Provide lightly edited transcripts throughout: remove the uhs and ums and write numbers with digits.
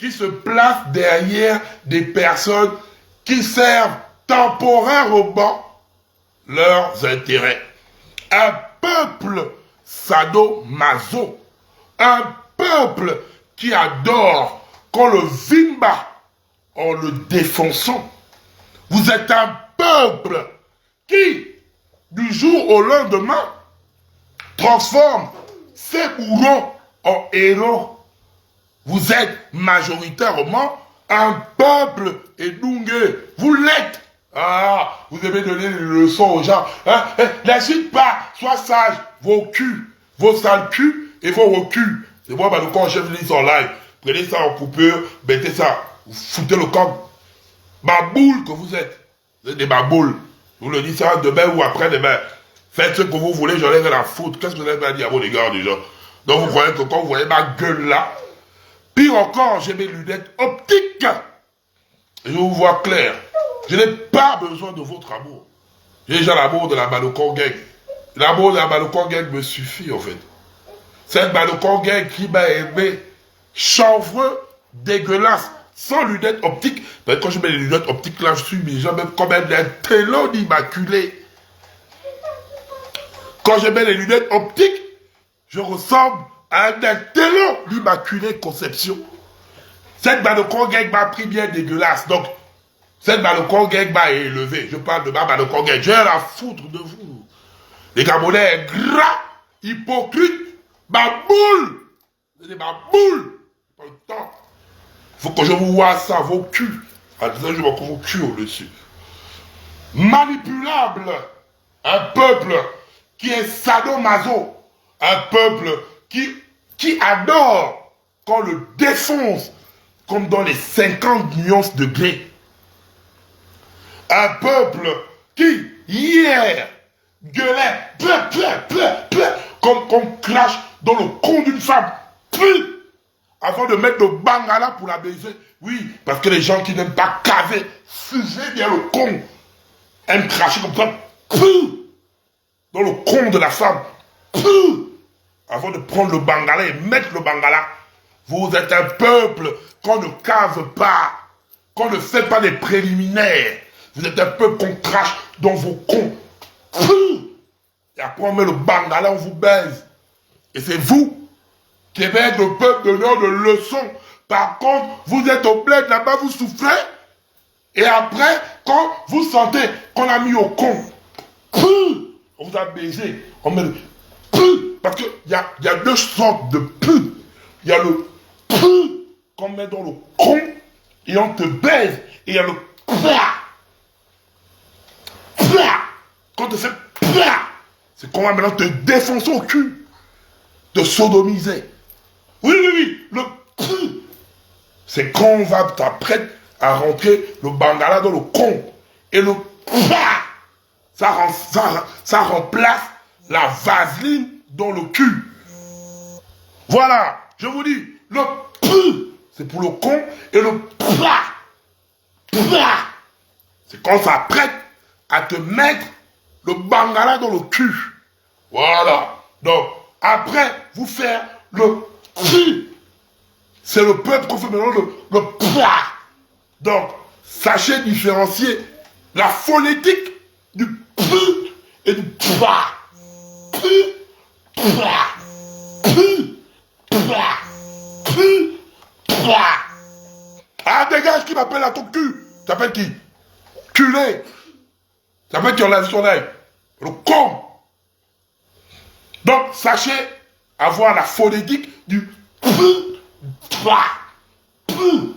qui se placent derrière des personnes qui servent temporairement leurs intérêts. Un peuple sadomaso, un peuple qui adore qu'on le vimba en le défonçant. Vous êtes un peuple qui, du jour au lendemain, transforme ses bourreaux en héros. Vous êtes majoritairement un peuple édougué. Vous l'êtes. Ah, vous aimez donner des leçons aux gens. Hein? N'hésite pas, sois sage. Vos culs, vos sales culs et vos reculs. C'est moi, quand je lis en live, prenez ça en coupure, mettez ça, vous foutez le camp. Baboule que vous êtes. Vous êtes des baboules. Vous le dites ça demain ou après-demain. Faites ce que vous voulez, j'en ai rien à foutre. Qu'est-ce que vous avez à dire à vos égards déjà? Donc vous croyez que quand vous voyez ma gueule là, pire encore, j'ai mes lunettes optiques. Et je vous vois clair. Je n'ai pas besoin de votre amour. J'ai déjà l'amour de la Balocon Gang. L'amour de la Balocon Gang me suffit en fait. Cette Balocon Gang qui m'a aimé, chanvreux, dégueulasse, sans lunettes optiques. Ben, quand je mets les lunettes optiques là, je suis déjà même comme un télo immaculé. Quand je mets les lunettes optiques, je ressemble à un télo l'immaculée conception. Cette Balocon Gang m'a pris bien dégueulasse. Donc, cette Balocon Gang m'a élevé. Je parle de ma Balocon Gang. J'ai la foutre de vous. Les Gabonais gras, hypocrites, baboules. C'est ma boule. Pas le temps. Faut que je vous vois ça, vos culs. En disant, je vois vos culs au-dessus. Manipulable. Un peuple qui est sadomaso. Un peuple qui adore qu'on le défonce comme dans les 50 nuances de degrés. Un peuple qui, hier, gueulait, comme qu'on crache dans le con d'une femme, avant de mettre le bangala pour la baiser. Oui, parce que les gens qui n'aiment pas caver, fuser bien le con, aiment cracher comme ça, dans le con de la femme, avant de prendre le bangala et mettre le bangala. Vous êtes un peuple qu'on ne cave pas, qu'on ne fait pas des préliminaires. Vous êtes un peuple qu'on crache dans vos cons. Et après on met le bangala, on vous baise. Et c'est vous qui devez être le peuple donneur de leçons. Par contre, vous êtes au bled là-bas, vous souffrez. Et après, quand vous sentez qu'on a mis au con, on vous a baisé. On met le parce qu'il y a deux sortes de pu. Il y a le pu qu'on met dans le con et on te baise. Et il y a le quand tu fais c'est qu'on va maintenant te défoncer au cul, te sodomiser. Oui, le c'est quand on va t'apprête à rentrer le bangala dans le con. Et le ça remplace la vaseline dans le cul. Voilà, je vous dis, le c'est pour le con et le c'est quand ça s'apprête à te mettre le bangala dans le cul. Voilà. Donc, après, vous faire le c'est le peuple qu'on fait maintenant le Donc, sachez différencier la phonétique du et du Ah, dégage qui m'appelle à ton cul. T'appelles qui? Culé. T'appelles qui enlève son œil. Le con. Donc, sachez avoir la phonétique du con, cul,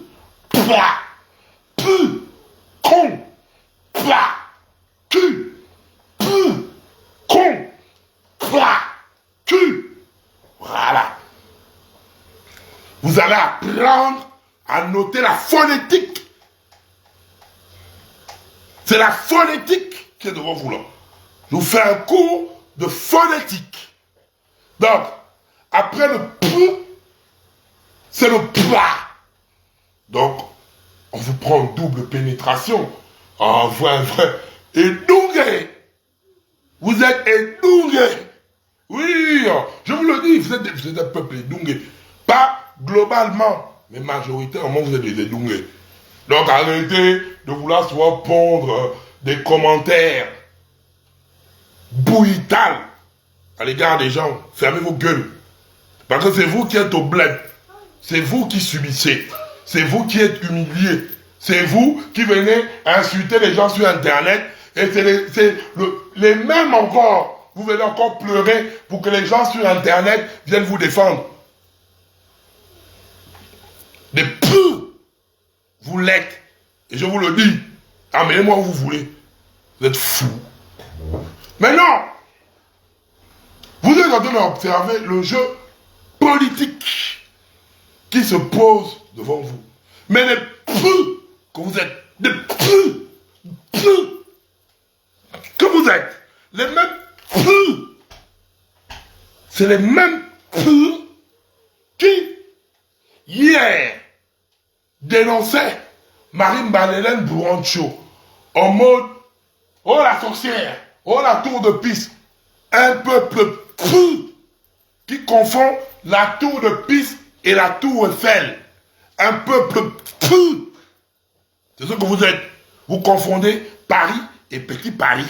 con, cul. Voilà. Vous allez apprendre à noter la phonétique. C'est la phonétique qui est devant vous là. Je vous fais un cours de phonétique. Donc, après le p, c'est le pla. Donc, on vous prend une double pénétration. En vrai, édougué. Vous êtes édougué. Oui, je vous le dis, vous êtes un peuple édougué. Pas globalement. mais majoritairement, vous êtes des Edungé. Donc arrêtez de vouloir souvent pondre des commentaires brutaux à l'égard des gens. Fermez vos gueules. Parce que c'est vous qui êtes au bled. C'est vous qui subissez. C'est vous qui êtes humiliés. C'est vous qui venez insulter les gens sur Internet. Et c'est les mêmes encore. Vous venez encore pleurer pour que les gens sur Internet viennent vous défendre. Des peu. Vous l'êtes. Et je vous le dis. Amenez-moi où vous voulez. Vous êtes fous. Maintenant, vous êtes en train d'observer le jeu politique qui se pose devant vous. Mais les peu que vous êtes, les peu que vous êtes, les mêmes peu, c'est les mêmes peu qui, hier, dénonçaient Marie-Madeleine Bourancho en mode « Oh la sorcière, oh la tour de Pise ». Un peuple peu qui confond la tour de Pise et la tour Eiffel. Un peuple peu. C'est ce que vous êtes. Vous confondez Paris et Petit Paris.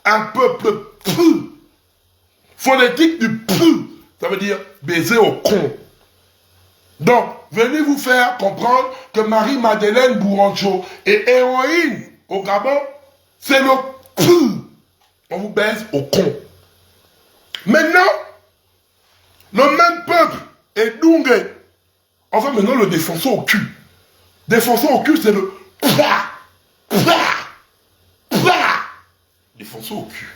Un peuple peu. Phonétique du peu. Ça veut dire baiser au con. Donc, venez vous faire comprendre que Marie-Madeleine Bourancho est héroïne au Gabon. C'est le peu. On vous baise au con. Maintenant, le même peuple est Dungé. Enfin, maintenant, le défonçant au cul. Défonçant au cul, c'est le défonçant au cul.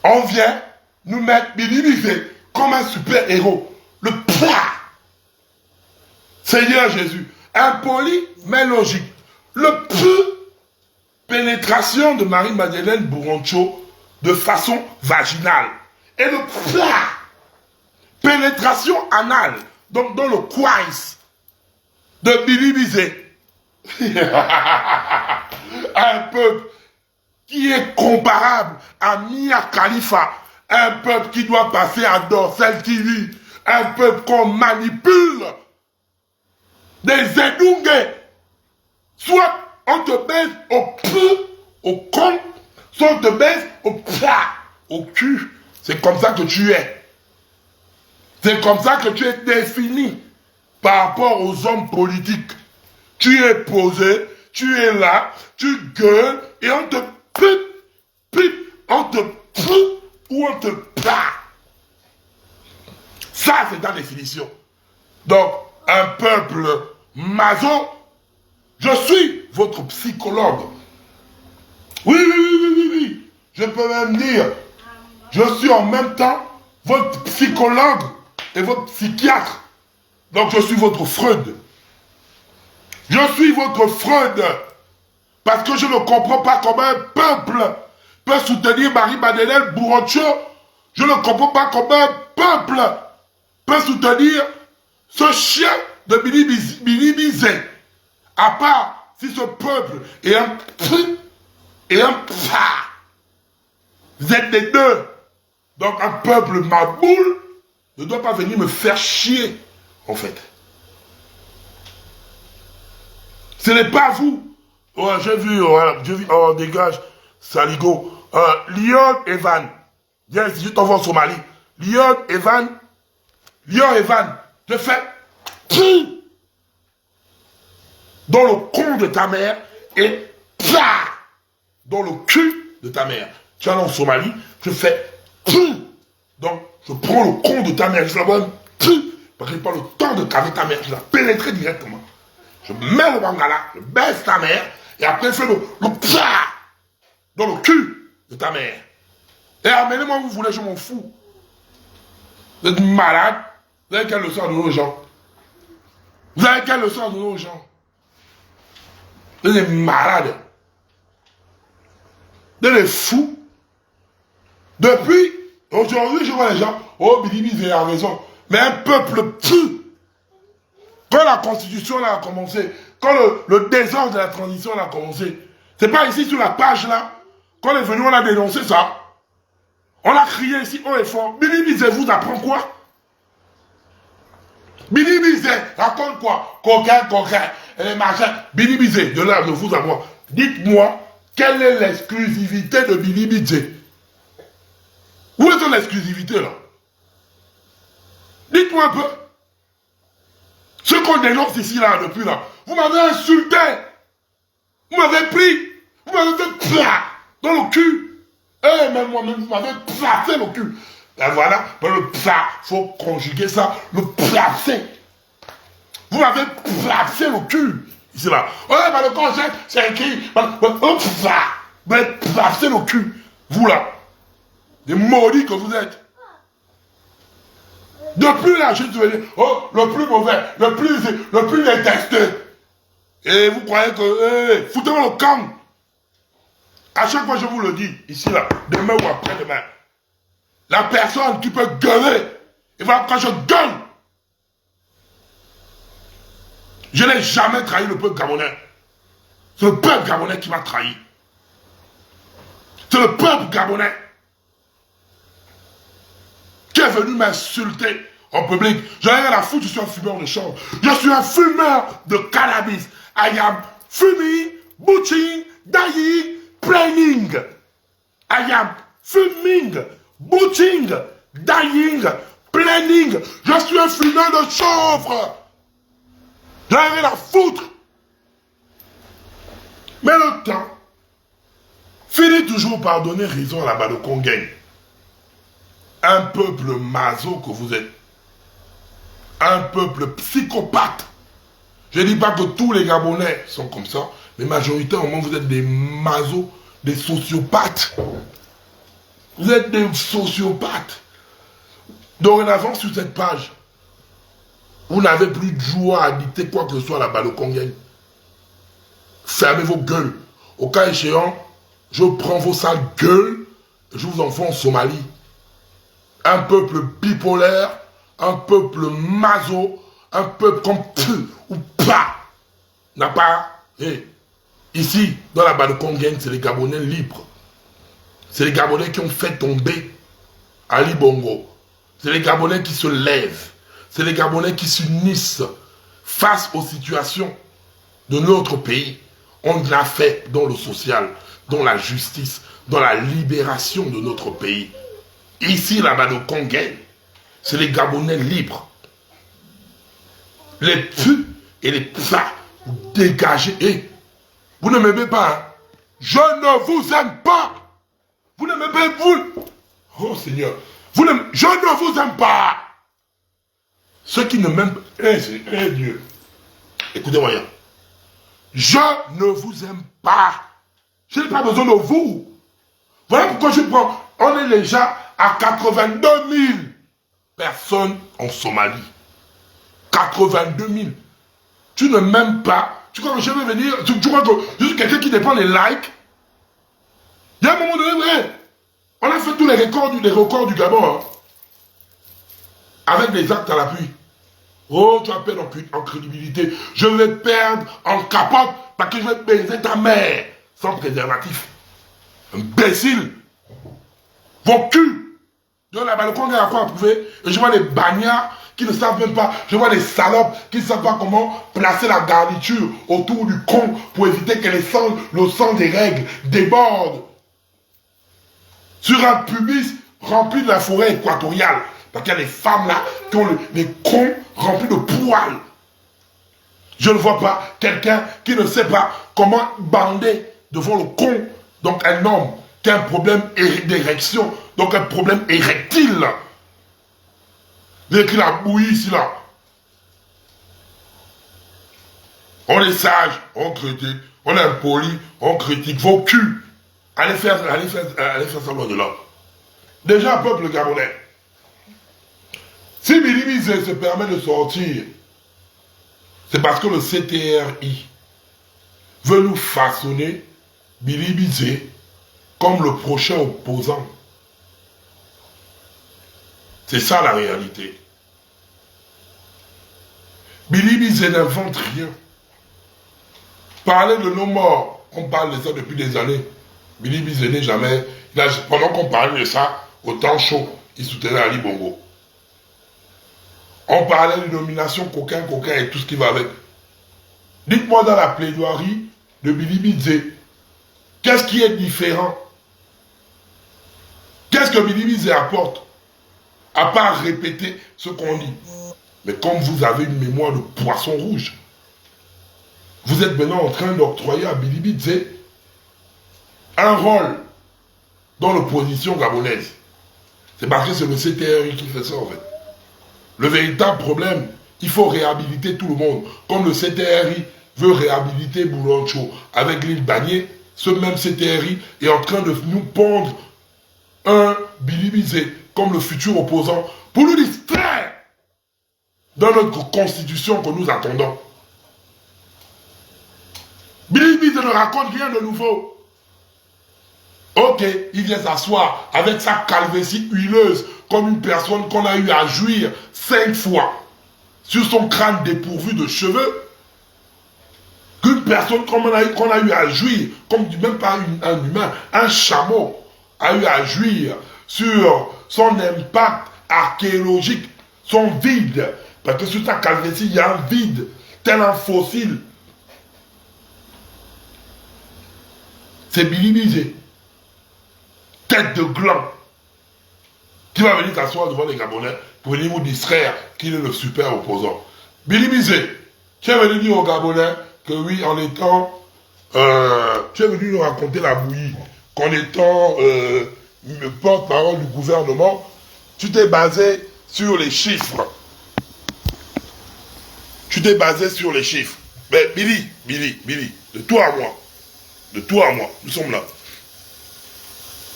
On vient nous mettre minimiser comme un super héros. Le Seigneur Jésus. Impoli, mais logique. Le pénétration de Marie-Madeleine Bourancho de façon vaginale. Et le pénétration anale, donc dans le coin de Billy Bizet. Un peuple qui est comparable à Mia Khalifa, un peuple qui doit passer à Dorsel TV, un peuple qu'on manipule, des Zedungé. Soit on te baise au con, soit on te baise au cul. C'est comme ça que tu es. C'est comme ça que tu es défini par rapport aux hommes politiques. Tu es posé, tu es là, tu gueules et on te on te ou on te Ça, c'est ta définition. Donc, un peuple maso, je suis votre psychologue. Oui. Je peux même dire, je suis en même temps votre psychologue et votre psychiatre. Donc je suis votre Freud. Je suis votre Freud. Parce que je ne comprends pas comment un peuple peut soutenir Marie-Madeleine Bourancho. Je ne comprends pas comment un peuple peut soutenir ce chien de Billy Bizet. À part si ce peuple est un vous êtes les deux. Donc un peuple maboule ne doit pas venir me faire chier, en fait. Ce n'est pas vous. Ouais, j'ai vu, oh, dégage, Saligo. Lyon Evan. Viens ici, je t'envoie en Somalie. Lyon Evan, je fais dans le con de ta mère et dans le cul de ta mère. Tu vas en Somalie, je fais donc je prends le con de ta mère, je la donne parce que j'ai pas le temps de caver ta mère, je la pénétrer directement. Je mets le bangala, je baisse ta mère et après je fais le dans le cul de ta mère. Et amenez-moi où vous voulez, je m'en fous. Vous êtes malade. Vous avez quelle leçon à donner aux gens? Vous avez quelle leçon à donner aux gens? Vous êtes malade. Vous êtes fous. Depuis, aujourd'hui, je vois les gens, oh, Billy Bizet a raison. Mais un peuple pur. Quand la constitution a commencé, quand le désordre de la transition a commencé, c'est pas ici sur la page là, quand on est venu, on a dénoncé ça. On a crié ici haut et fort. Billy Bizet vous apprend quoi? Billy Bizet, raconte quoi? Coquin, les machins. Billy Bizet, de là, de vous à moi. Dites-moi, quelle est l'exclusivité de Billy Bizet? Où est l'exclusivité là? Dites-moi un peu. Ce qu'on dénonce ici là, depuis là, vous m'avez insulté. Vous m'avez pris. Vous m'avez fait plat dans le cul. Et même moi-même, vous m'avez placé le cul. Ben voilà, ben le plat, il faut conjuguer ça, le placer. Vous m'avez placé le cul. Ici là. Ouais, ben le concept, c'est écrit. Ben placé le cul. Vous là. Des maudits que vous êtes. Depuis là, je suis venu, oh, le plus mauvais, le plus détesté. Et vous croyez que, foutez-moi le camp. À chaque fois, je vous le dis, ici là, demain ou après-demain, la personne qui peut gueuler, et voilà, quand je gueule, je n'ai jamais trahi le peuple gabonais. C'est le peuple gabonais qui m'a trahi. C'est le peuple gabonais qui est venu m'insulter en public. J'en ai rien à foutre, je suis un fumeur de chanvre. Je suis un fumeur de cannabis. I am fuming, butching, dying, planning. I am fuming, butching, dying, planning. Je suis un fumeur de chanvre. J'en ai rien à foutre. Mais le temps finit toujours par donner raison à la Balokongaine. Un peuple maso que vous êtes. Un peuple psychopathe. Je ne dis pas que tous les Gabonais sont comme ça, mais majoritairement vous êtes des masos, des sociopathes. Vous êtes des sociopathes. Dorénavant, sur cette page, vous n'avez plus de joie à dicter quoi que ce soit à la Balokongaine. Fermez vos gueules. Au cas échéant, je prends vos sales gueules et je vous envoie en Somalie. Un peuple bipolaire, un peuple maso, un peuple comme tu ou pas n'a pas. Ici, dans la Balokongaine, c'est les Gabonais libres. C'est les Gabonais qui ont fait tomber Ali Bongo. C'est les Gabonais qui se lèvent. C'est les Gabonais qui s'unissent face aux situations de notre pays. On l'a fait dans le social, dans la justice, dans la libération de notre pays. Ici, la Balokongaine, c'est les Gabonais libres. Les pu et les plats dégagés. Et vous ne m'aimez pas, hein? Je ne vous aime pas. Vous ne m'aimez pas, vous. Oh Seigneur, je ne vous aime pas. Ceux qui ne m'aiment pas, Dieu, écoutez-moi bien. Je ne vous aime pas. Je n'ai pas besoin de vous. Voilà pourquoi je prends. On est déjà à 82 000 personnes en Somalie. 82 000. Tu ne m'aimes pas. Tu crois que je vais venir. Tu crois que je suis quelqu'un qui dépend des likes. Il y a un moment donné, vrai. On a fait tous les records du Gabon. Hein, avec des actes à l'appui. Oh, tu vas perdre en crédibilité. Je vais perdre en capote parce que je vais baiser ta mère sans préservatif. Imbécile. Vos culs. Donc la Balokongaine a quoi à prouver. Et je vois les bagnards qui ne savent même pas. Je vois des salopes qui ne savent pas comment placer la garniture autour du con pour éviter que le sang des règles déborde sur un pubis rempli de la forêt équatoriale. Parce qu'il y a des femmes là qui ont les cons remplis de poils. Je ne vois pas quelqu'un qui ne sait pas comment bander devant le con. Donc un homme qui a un problème d'érection, donc un problème érectile. Qui la bouillie ici là. On est sage, on critique. On est impoli, on critique. Vos culs. Allez faire ça loin de là. Déjà, peuple gabonais. Si Billy Bizet se permet de sortir, c'est parce que le CTRI veut nous façonner Billy Bizet comme le prochain opposant. C'est ça la réalité. Billy Bizet n'invente rien. Parler de nos morts, on parle de ça depuis des années. Billy Bizet n'est jamais... Pendant qu'on parlait de ça, au temps chaud, il soutenait Ali Bongo. On parlait de nomination coquin et tout ce qui va avec. Dites-moi dans la plaidoirie de Billy Bizet, qu'est-ce qui est différent? Qu'est-ce que Billy Bizet apporte? À part répéter ce qu'on dit. Mais comme vous avez une mémoire de poisson rouge, vous êtes maintenant en train d'octroyer à Billy Bizet un rôle dans l'opposition gabonaise. C'est parce que c'est le CTRI qui fait ça en fait. Le véritable problème, il faut réhabiliter tout le monde. Comme le CTRI veut réhabiliter Boulancho avec l'île Bagné, ce même CTRI est en train de nous pondre un Billy Bizet comme le futur opposant pour nous distraire dans notre constitution que nous attendons. Billy Bizet ne raconte rien de nouveau. Ok, il vient s'asseoir avec sa calvétie huileuse comme une personne qu'on a eu à jouir 5 fois sur son crâne dépourvu de cheveux. Qu'une personne qu'on a eu à jouir, comme même pas un humain, un chameau a eu à jouir sur son impact archéologique, son vide. Parce que sur sa calvétie, il y a un vide, tel un fossile. C'est Billy Bizet, tête de gland, qui va venir s'asseoir devant les Gabonais pour venir vous distraire qu'il est le super opposant. Billy Bizet, tu es venu dire aux Gabonais que oui, en étant... tu es venu nous raconter la bouillie, qu'en étant porte-parole du gouvernement, tu t'es basé sur les chiffres. Tu t'es basé sur les chiffres. Mais Billy, de toi à moi, nous sommes là.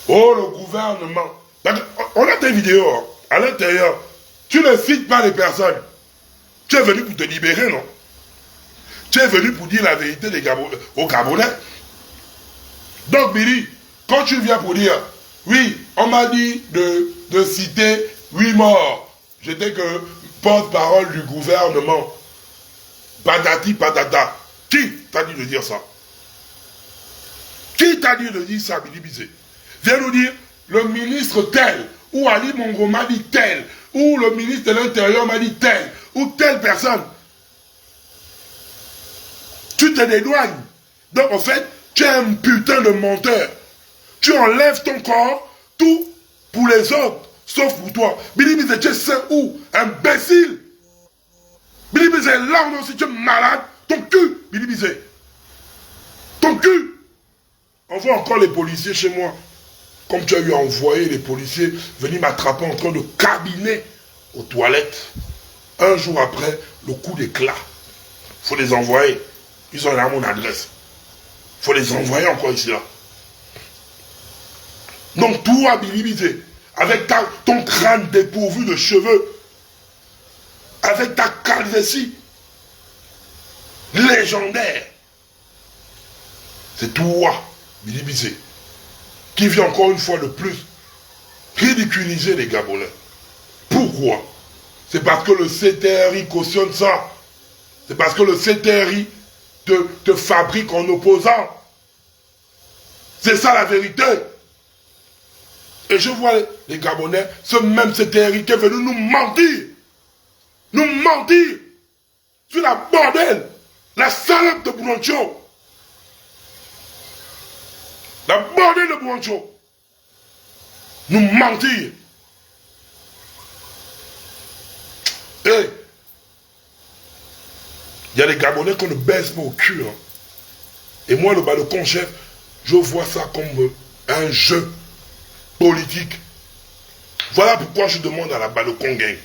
Oh, le gouvernement. On a des vidéos, hein, à l'intérieur. Tu ne cites pas les personnes. Tu es venu pour te libérer, non? Tu es venu pour dire la vérité aux Gabonais. Donc, Billy, quand tu viens pour dire, oui, on m'a dit de citer 8 morts. J'étais que porte-parole du gouvernement. Patati patata. Qui t'a dit de dire ça? Qui t'a dit de dire ça, Billy Bizet? Viens nous dire, le ministre tel, ou Ali Mongo m'a dit tel, ou le ministre de l'Intérieur m'a dit tel, ou telle personne. Tu te dédouanes. Donc en fait, tu es un putain de menteur. Tu enlèves ton corps, tout pour les autres, sauf pour toi. Billy Bizet, tu es saint ou imbécile. Billy Bizet, là aussi tu es malade. Ton cul, Billy Bizet. Ton cul. On voit encore les policiers chez moi. Comme tu as eu à envoyer les policiers venir m'attraper en train de cabiner aux toilettes. Un jour après, le coup d'éclat. Il faut les envoyer. Ils ont là mon adresse. Il faut les envoyer encore ici là. Donc toi, Billy Bizet, avec ton crâne dépourvu de cheveux, avec ta calvétie légendaire, c'est toi, Billy Bizet, qui vient encore une fois de plus ridiculiser les Gabonais. Pourquoi? C'est parce que le CTRI cautionne ça. C'est parce que le CTRI te fabrique en opposant. C'est ça la vérité. Et je vois les Gabonais, ce même CTRI qui est venu nous mentir. Nous mentir sur la bordel, la salope de Boulancho. La bordel de Boulancho. Nous mentir. Et il y a les Gabonais qu'on ne baisse pas au cul. Hein. Et moi, le balcon chef, je vois ça comme un jeu politique. Voilà pourquoi je demande à la balcon gang.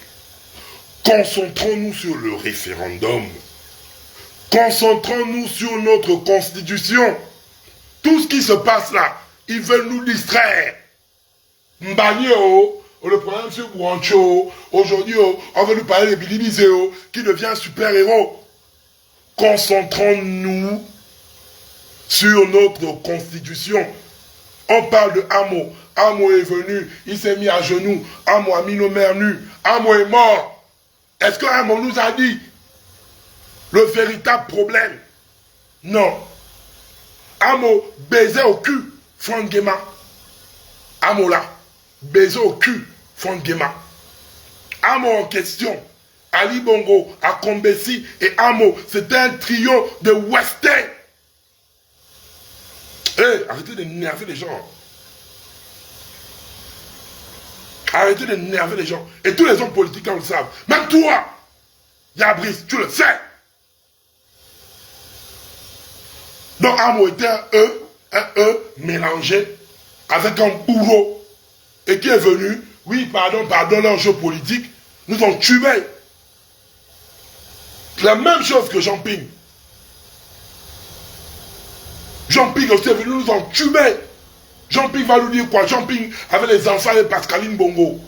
Concentrons-nous sur le référendum. Concentrons-nous sur notre constitution. Tout ce qui se passe là, ils veulent nous distraire. Mbagno, le problème sur Boulancho, aujourd'hui, on veut nous parler de Billy Bizet, qui devient un super-héros. Concentrons-nous sur notre constitution. On parle de Amo. Amo est venu, il s'est mis à genoux. Amo a mis nos mères nues. Amo est mort. Est-ce que Amo nous a dit le véritable problème? Non. Amo baisait au cul Franck Guéma. Amo là, baisait au cul Franck Guéma. Amo en question Ali Bongo, Akombesi et Amo. C'était un trio de Western. Arrêtez de nerver les gens. Arrêtez de nerver les gens. Et tous les hommes politiques, on le savent. Même toi, Yabrice, tu le sais. Donc Amo était un E mélangé avec un bourreau. Et qui est venu, oui, pardon, l'enjeu politique, nous ont tués. La même chose que Jean-Ping. Jean-Ping aussi est venu nous en tuer. Jean-Ping va nous dire quoi? Jean-Ping avait les enfants avec Pascaline Bongo.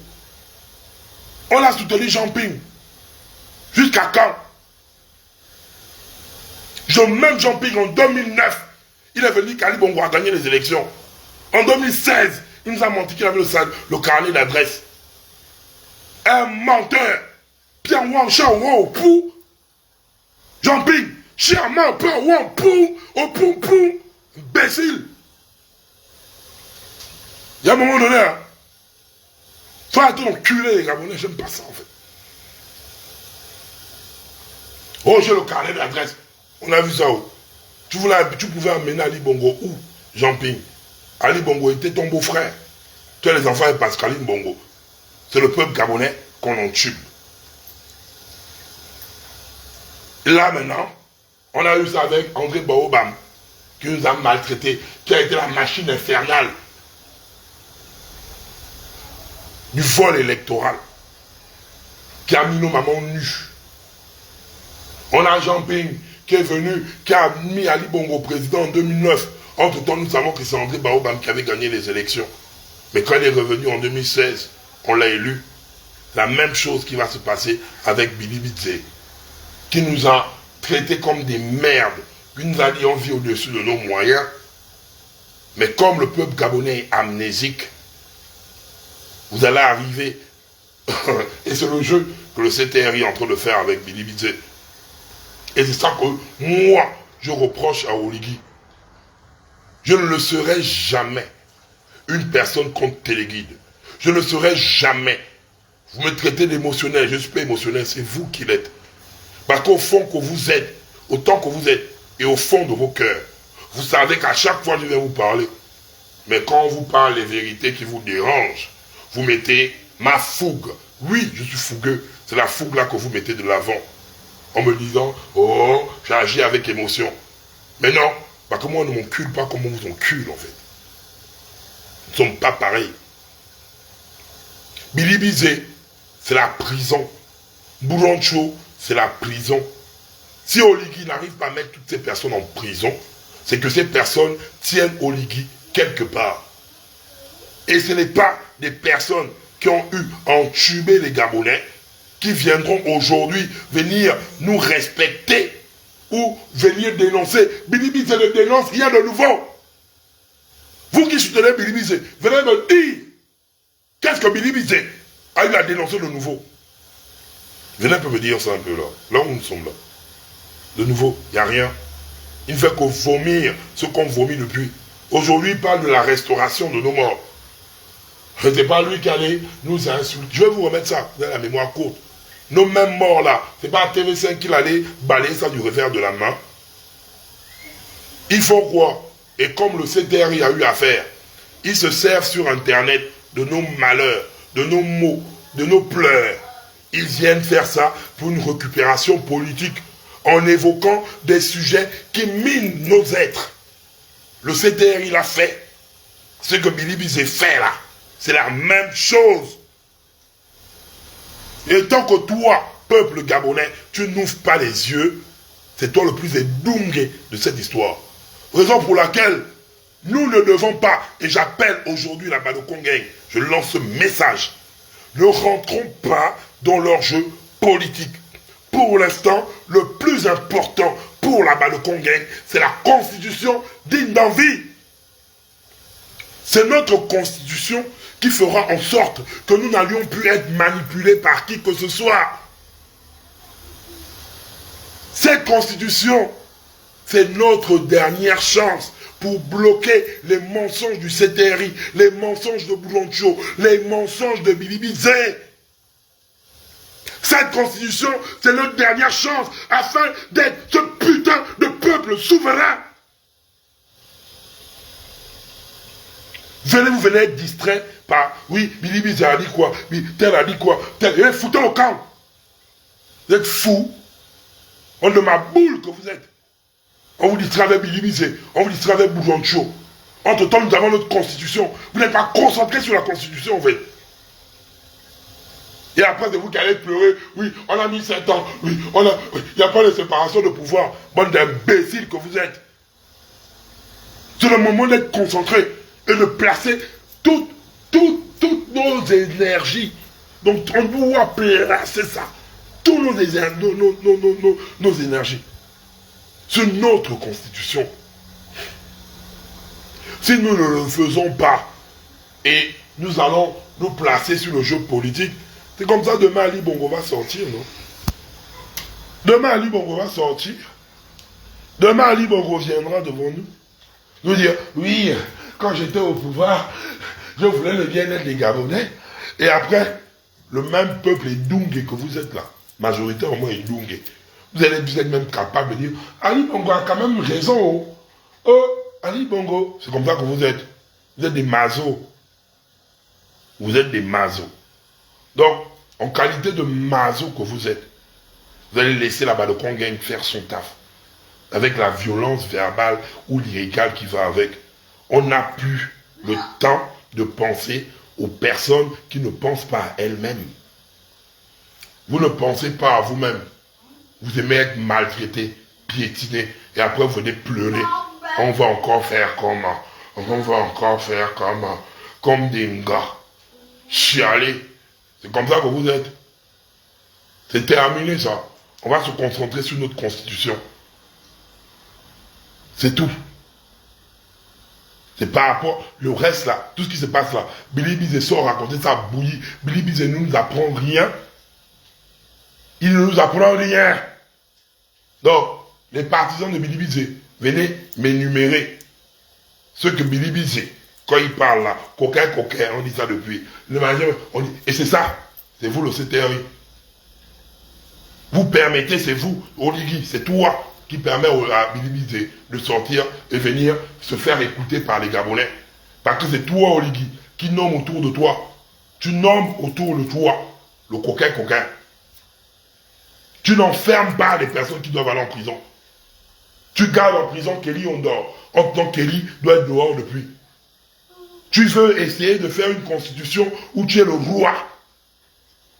On a soutenu Jean-Ping. Jusqu'à quand? Même Jean-Ping en 2009, il est venu qu'Ali Bongo a gagné les élections. En 2016, il nous a menti qu'il avait le carnet d'adresse. Un menteur. Pierre Wang Shao Wang Pou. Jean-Ping, Chiaman, Pierre Wang Pou, au Pou Pou. Imbécile. Il y a un moment donné, hein. Faut arrêter d'enculer les Gabonais, j'aime pas ça en fait. Oh, j'ai le carnet d'adresse. On a vu ça où? Tu pouvais amener Ali Bongo où? Jean-Ping. Ali Bongo était ton beau-frère. Tu as les enfants de Pascaline Bongo. C'est le peuple gabonais qu'on en tue. Et là maintenant, on a eu ça avec André Baobam, qui nous a maltraités, qui a été la machine infernale du vol électoral, qui a mis nos mamans nues. On a Jean-Ping qui est venu, qui a mis Ali Bongo président en 2009. Entre-temps, nous savons que c'est André Baobam qui avait gagné les élections. Mais quand il est revenu en 2016, on l'a élu. La même chose qui va se passer avec Billy Bitze, qui nous a traités comme des merdes, qui nous a dit on vit au-dessus de nos moyens. Mais comme le peuple gabonais est amnésique, vous allez arriver, et c'est le jeu que le CTRI est en train de faire avec Billy Bitze. Et c'est ça que moi, je reproche à Oligui. Je ne le serai jamais une personne contre Téléguide. Je ne serai jamais. Vous me traitez d'émotionnel, je ne suis pas émotionnel, c'est vous qui l'êtes. Parce qu'au fond que vous êtes, autant que vous êtes, et au fond de vos cœurs, vous savez qu'à chaque fois je viens vous parler, mais quand on vous parle les vérités qui vous dérangent, vous mettez ma fougue. Oui, je suis fougueux, c'est la fougue là que vous mettez de l'avant. En me disant, oh, j'ai agi avec émotion. Mais non, parce que moi on ne m'encule pas comme on vous encule en fait. Nous ne sommes pas pareils. Billy Bitze, c'est la prison. Boulancho, c'est la prison. Si Oligui n'arrive pas à mettre toutes ces personnes en prison, c'est que ces personnes tiennent Oligui quelque part. Et ce n'est pas des personnes qui ont eu à entuber les Gabonais qui viendront aujourd'hui venir nous respecter ou venir dénoncer. Billy Bitze ne dénonce rien de nouveau. Vous qui soutenez Billy Bitze, venez me dire qu'est-ce que Billy Bitze a eu à dénoncer de nouveau. Venez un peu me dire ça un peu là. Là où nous sommes là. De nouveau, il n'y a rien. Il ne fait que vomir ce qu'on vomit depuis. Aujourd'hui, il parle de la restauration de nos morts. Ce n'est pas lui qui allait nous insulter. Je vais vous remettre ça, vous avez la mémoire courte. Nos mêmes morts là, ce n'est pas à TV5 qu'il allait balayer ça du revers de la main. Ils font quoi? Et comme le CTRI a eu à faire, ils se servent sur Internet de nos malheurs, de nos maux, de nos pleurs. Ils viennent faire ça pour une récupération politique en évoquant des sujets qui minent nos êtres. Le CTRI l'a fait. Ce que Billy Bitze fait là, c'est la même chose. Et tant que toi, peuple gabonais, tu n'ouvres pas les yeux, c'est toi le plus édoumbé de cette histoire. Raison pour laquelle nous ne devons pas, et j'appelle aujourd'hui la Balokongaine, je lance ce message, ne rentrons pas dans leur jeu politique. Pour l'instant, le plus important pour la Balokongaine, c'est la constitution digne d'envie. C'est notre constitution qui fera en sorte que nous n'allions plus être manipulés par qui que ce soit. Cette constitution, c'est notre dernière chance pour bloquer les mensonges du CTRI, les mensonges de Boulancho, les mensonges de Billy Bitze. Cette constitution, c'est notre dernière chance afin d'être ce putain de peuple souverain. Vous venez être distrait par, oui, Billy Bizet a dit quoi, tel a dit quoi, tel, et foutez au camp. Vous êtes fous. On de ma boule que vous êtes. On vous distrait avec Billy Bizet, on vous distrait avec Boujoncho. Entre-temps, nous avons notre constitution. Vous n'êtes pas concentré sur la constitution, en fait. Et après, c'est vous qui allez pleurer. Oui, on a mis 7 ans. Oui, il n'y a pas de séparation de pouvoir. Bande d'imbéciles que vous êtes. C'est le moment d'être concentré et de placer toutes nos énergies. Donc, on doit placer ça. Toutes nos énergies. C'est notre constitution. Si nous ne le faisons pas, et nous allons nous placer sur le jeu politique, c'est comme ça, demain Ali Bongo va sortir, non? Demain Ali Bongo va sortir. Demain Ali Bongo viendra devant nous. Nous dire, oui, quand j'étais au pouvoir, je voulais le bien-être des Gabonais. Et après, le même peuple Ndungue que vous êtes là, majoritairement Ndungue, vous êtes même capable de dire, Ali Bongo a quand même raison. Ali Bongo, c'est comme ça que vous êtes. Vous êtes des mazos. Vous êtes des mazos. Donc, en qualité de mazo que vous êtes, vous allez laisser la Balocon Gang faire son taf. Avec la violence verbale ou lyricale qui va avec. On n'a plus le temps de penser aux personnes qui ne pensent pas à elles-mêmes. Vous ne pensez pas à vous-même. Vous aimez être maltraité, piétiné, et après vous venez pleurer. On va encore faire comment? On va encore faire comment? Comme des gars. Chialer. C'est comme ça que vous êtes. C'est terminé ça. On va se concentrer sur notre constitution. C'est tout. C'est par rapport, le reste là, tout ce qui se passe là. Billy Bizet sort raconter ça bouillie. Billy Bizet ne nous apprend rien. Il ne nous apprend rien. Donc, les partisans de Billy Bizet, venez m'énumérer ce que Billy Bizet, quand il parle là, coquin, on dit ça depuis. Et c'est ça, c'est vous le CTRI. Vous permettez, c'est vous, Oligui, c'est toi qui permet à Billy Bizet de sortir et venir se faire écouter par les Gabonais. Parce que c'est toi, Oligui, qui nomme autour de toi. Tu nommes autour de toi le coquin. Tu n'enfermes pas les personnes qui doivent aller en prison. Tu gardes en prison Kelly Ondor. En tant que Kelly doit être dehors depuis. Tu veux essayer de faire une constitution où tu es le roi.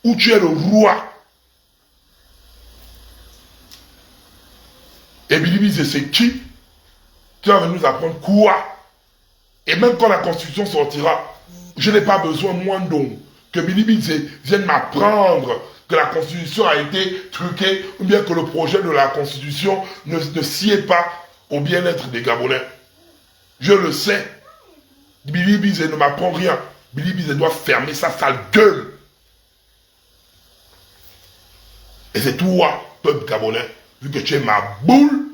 Où tu es le roi. Et Billy Bizet, c'est qui? Tu vas nous apprendre quoi? Et même quand la constitution sortira, je n'ai pas besoin, moi donc, que Billy Bizet vienne m'apprendre que la constitution a été truquée, ou bien que le projet de la constitution ne sied pas au bien-être des Gabonais. Je le sais. Billy Bizet ne m'apprend rien. Billy Bizet doit fermer sa sale gueule. Et c'est toi, peuple gabonais, vu que tu es ma boule,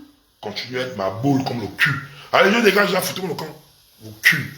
continue à être ma boule comme le cul. Allez, je dégage là, foutez-moi le camp. Vos cul.